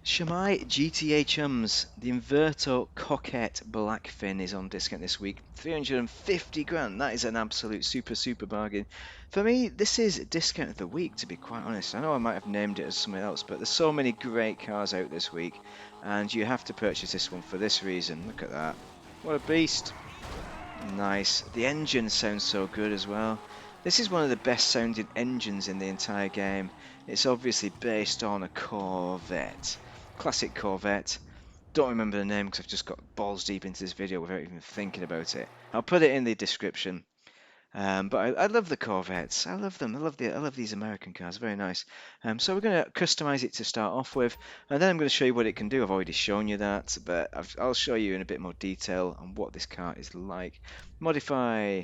Shemai GTA chums, the Inverto Coquette Blackfin is on discount this week. 350 grand, that is an absolute super bargain. For me, this is discount of the week, to be quite honest. I know I might have named it as something else, but there's so many great cars out this week, and you have to purchase this one for this reason. Look at that. What a beast. Nice. The engine sounds so good as well. This is one of the best sounding engines in the entire game. It's obviously based on a Corvette. Classic Corvette. Don't remember the name because I've just got balls deep into this video without even thinking about it. I'll put it in the description. But I love the Corvettes. I love them. I love these American cars. Very nice. So we're going to customize it to start off with, and then I'm going to show you what it can do. I've already shown you that, but I'll show you in a bit more detail on what this car is like. Modify.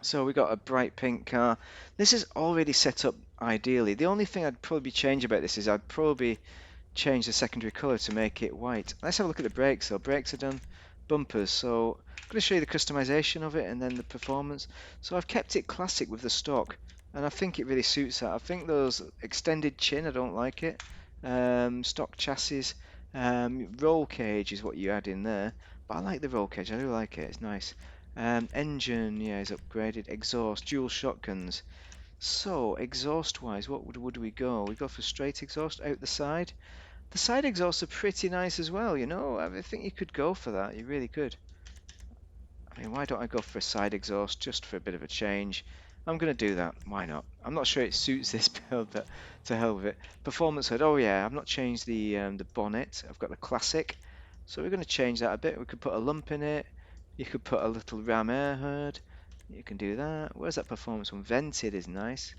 So we got a bright pink car. This is already set up ideally. The only thing I'd probably change about this is I'd probably change the secondary color to make it white. Let's have a look at the brakes though. Brakes are done. Bumpers. So I'm going to show you the customization of it and then the performance. So I've kept it classic with the stock, and I think it really suits that. I think those extended chin, I don't like it. Stock chassis. Roll cage is what you add in there, but I like the roll cage. I do like it. It's nice. Engine, yeah, is upgraded. Exhaust, dual shotguns. So exhaust wise, what would we go? We go for straight exhaust out the side. The side exhausts are pretty nice as well, you know. I think you could go for that. You really could. I mean, why don't I go for a side exhaust just for a bit of a change? I'm going to do that. Why not? I'm not sure it suits this build, but to hell with it. Performance hood. Oh yeah, I've not changed the bonnet. I've got the classic, so we're going to change that a bit. We could put a lump in it. You could put a little ram air hood. You can do that. Where's that performance one? Vented is nice.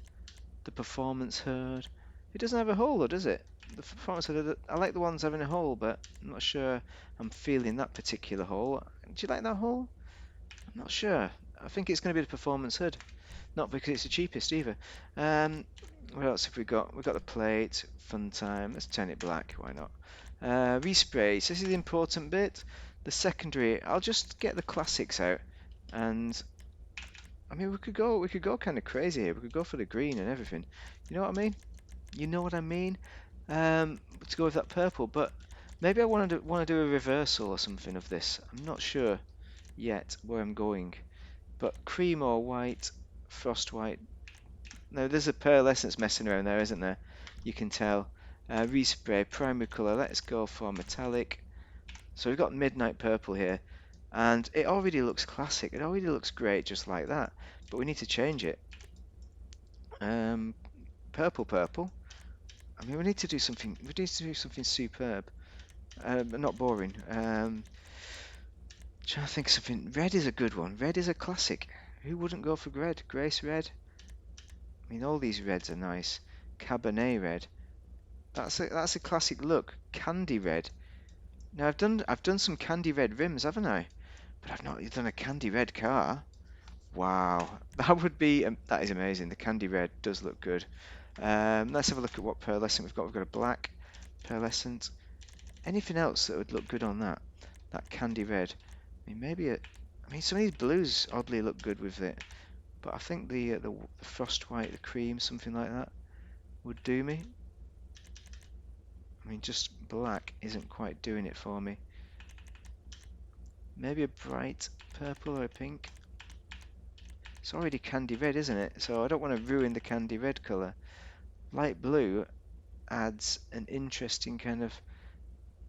The performance hood. It doesn't have a hole, though, does it? The performance hood. I like the ones having a hole, but I'm not sure I'm feeling that particular hole. Do you like that hole? I'm not sure. I think it's going to be the performance hood, not because it's the cheapest either. What else have we got? We've got the plate. Fun time. Let's turn it black. Why not? Resprays. This is the important bit. The secondary. I'll just get the classics out, and I mean we could go kind of crazy here. We could go for the green and everything. You know what I mean? You know what I mean? To go with that purple, but maybe I want to do a reversal or something of this. I'm not sure yet where I'm going, but cream or white, frost white. No, there's a pearlescence messing around there, isn't there? You can tell. Respray, primary color. Let's go for metallic. So we've got midnight purple here, and it already looks classic. It already looks great just like that, but we need to change it. Purple. I mean, we need to do something. We need to do something superb, but not boring. Trying to think of something. Red is a good one. Red is a classic. Who wouldn't go for red? Grace red. I mean, all these reds are nice. Cabernet red. That's a classic look. Candy red. Now I've done some candy red rims, haven't I? But I've not done a candy red car. Wow, that would be that is amazing. The candy red does look good. Let's have a look at what pearlescent we've got. We've got a black pearlescent. Anything else that would look good on that? That candy red. I mean, maybe I mean, some of these blues oddly look good with it, but I think the frost white, the cream, something like that would do me. I mean, just black isn't quite doing it for me. Maybe a bright purple or a pink. It's already candy red, isn't it? So I don't want to ruin the candy red colour. Light blue adds an interesting kind of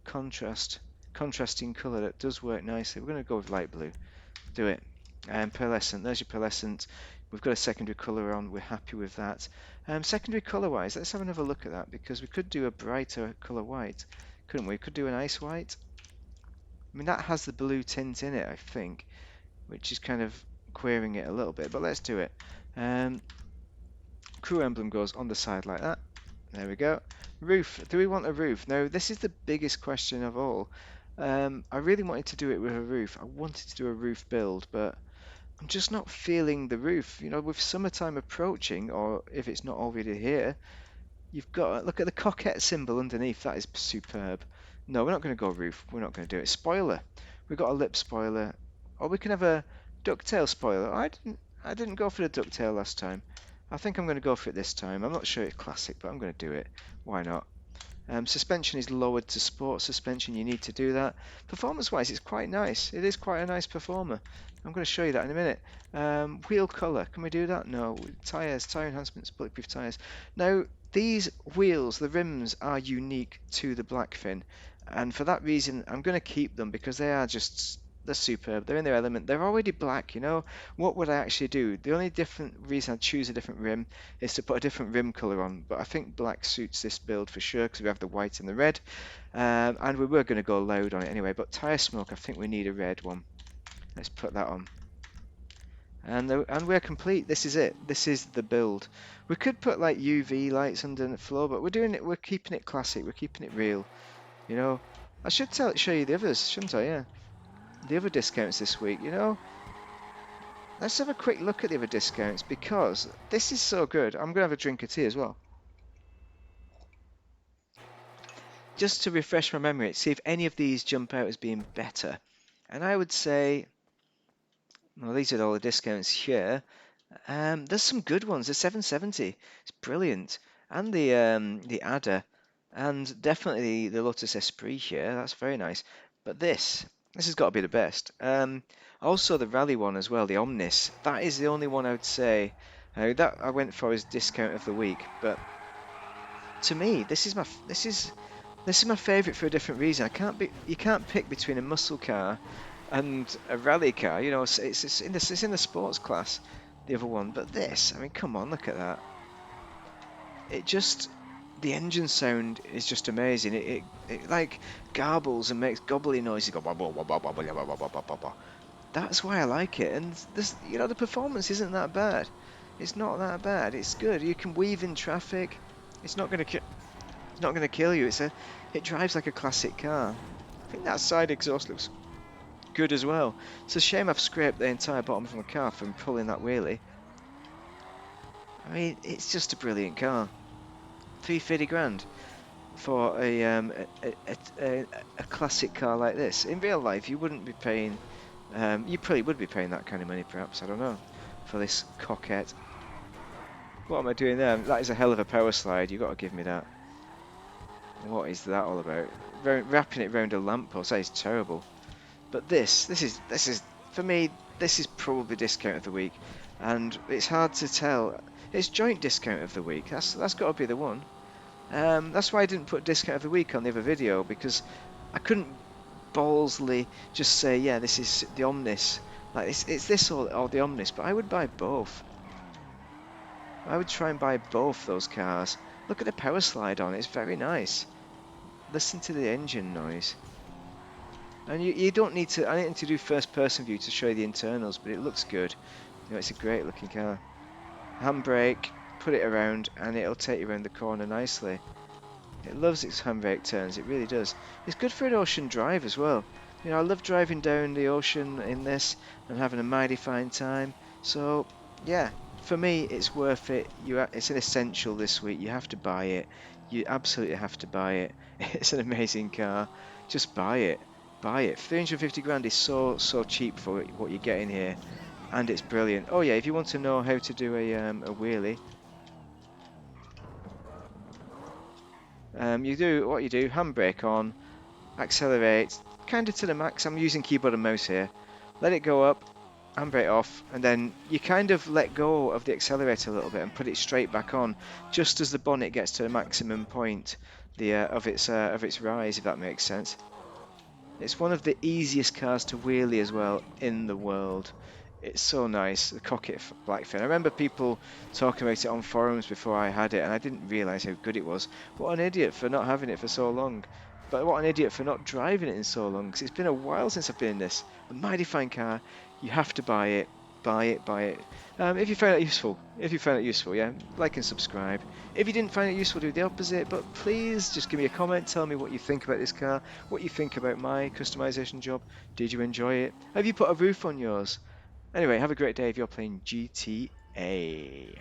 contrasting colour that does work nicely. We're going to go with light blue. Do it. And pearlescent. There's your pearlescent. We've got a secondary colour on. We're happy with that. Secondary colour wise, let's have another look at that, because we could do a brighter colour white, couldn't we? Could do an ice white. I mean, that has the blue tint in it, I think, which is kind of queering it a little bit, but let's do it. Crew emblem goes on the side like that. There we go. Roof. Do we want a roof? No, this is the biggest question of all. I really wanted to do it with a roof. I wanted to do a roof build, but I'm just not feeling the roof. You know, with summertime approaching, or if it's not already here, you've got look at the Coquette symbol underneath. That is superb. No, we're not going to go roof. We're not going to do it. Spoiler. We've got a lip spoiler, or we can have a ducktail spoiler. I didn't go for the ducktail last time. I think I'm going to go for it this time. I'm not sure it's classic, but I'm going to do it. Why not? Suspension is lowered to sport suspension. You need to do that. Performance-wise, it's quite nice. It is quite a nice performer. I'm going to show you that in a minute. Wheel color, can we do that? No. Tires, tire enhancements, bulletproof tires. Now, these wheels, the rims, are unique to the Blackfin, and for that reason, I'm going to keep them because they're superb. They're in their element. They're already black, you know. What would I actually do? The only different reason I'd choose a different rim is to put a different rim color on, but I think black suits this build for sure because we have the white and the red, and we were going to go loud on it anyway. But tire smoke, I think we need a red one. Let's put that on. And we're complete. This is it. This is the build. We could put like UV lights under the floor, but we're doing it. We're keeping it classic. We're keeping it real. You know, I should show you the others, shouldn't I? Yeah, the other discounts this week. You know, let's have a quick look at the other discounts because this is so good. I'm gonna have a drink of tea as well, just to refresh my memory. See if any of these jump out as being better. And I would say, well, these are all the discounts here. There's some good ones. The 770, it's brilliant, and the Adder, and definitely the Lotus Esprit here. That's very nice. But this has got to be the best. Also the Rally one as well, the Omnis. That is the only one I would say that I went for as discount of the week. But to me, this is my favourite for a different reason. You can't pick between a muscle car and a rally car. You know, it's in the sports class, the other one. But this, I mean, come on, look at that. It just the engine sound is just amazing. It like garbles and makes gobbly noises. Go, that's why I like it. And this, you know, the performance isn't that bad. It's not that bad. It's good. You can weave in traffic. It's not going to it's not going to kill you. It drives like a classic car. I think that side exhaust looks good as well. It's a shame I've scraped the entire bottom of my car from pulling that wheelie. I mean, it's just a brilliant car. 350 grand for a classic car like this. In real life, you wouldn't be paying. You probably would be paying that kind of money, perhaps. I don't know, for this Coquette. What am I doing there? That is a hell of a power slide. You got to give me that. What is that all about? Wrapping it round a lamppost. That is terrible. But this is for me. This is probably discount of the week, and it's hard to tell. It's joint discount of the week. That's got to be the one. That's why I didn't put discount of the week on the other video, because I couldn't ballsly just say, yeah, this is the Omnis. Like it's this or the Omnis, but I would buy both. I would try and buy both those cars. Look at the power slide on it. It's very nice. Listen to the engine noise. And you don't need to. I didn't need to do first person view to show you the internals, but it looks good. You know, it's a great looking car. Handbrake, put it around, and it'll take you around the corner nicely. It loves its handbrake turns. It really does. It's good for an ocean drive as well. You know, I love driving down the ocean in this and having a mighty fine time. So yeah, for me, it's worth it. It's an essential this week. You have to buy it. You absolutely have to buy it. It's an amazing car. Just buy it. Buy it. 350 grand is so cheap for what you're getting here, and it's brilliant. Oh yeah, if you want to know how to do a wheelie, you do handbrake on, accelerate, kind of to the max. I'm using keyboard and mouse here. Let it go up, handbrake off, and then you kind of let go of the accelerator a little bit and put it straight back on, just as the bonnet gets to the maximum point of its rise, if that makes sense. It's one of the easiest cars to wheelie as well in the world. It's so nice, the Coquette Blackfin. I remember people talking about it on forums before I had it, and I didn't realise how good it was. What an idiot for not having it for so long. But what an idiot for not driving it in so long, because it's been a while since I've been in this. A mighty fine car. You have to buy it. Buy it, buy it. If you found it useful, yeah, like and subscribe. If you didn't find it useful, do the opposite. But please just give me a comment. Tell me what you think about this car. What you think about my customization job. Did you enjoy it? Have you put a roof on yours? Anyway, have a great day if you're playing GTA.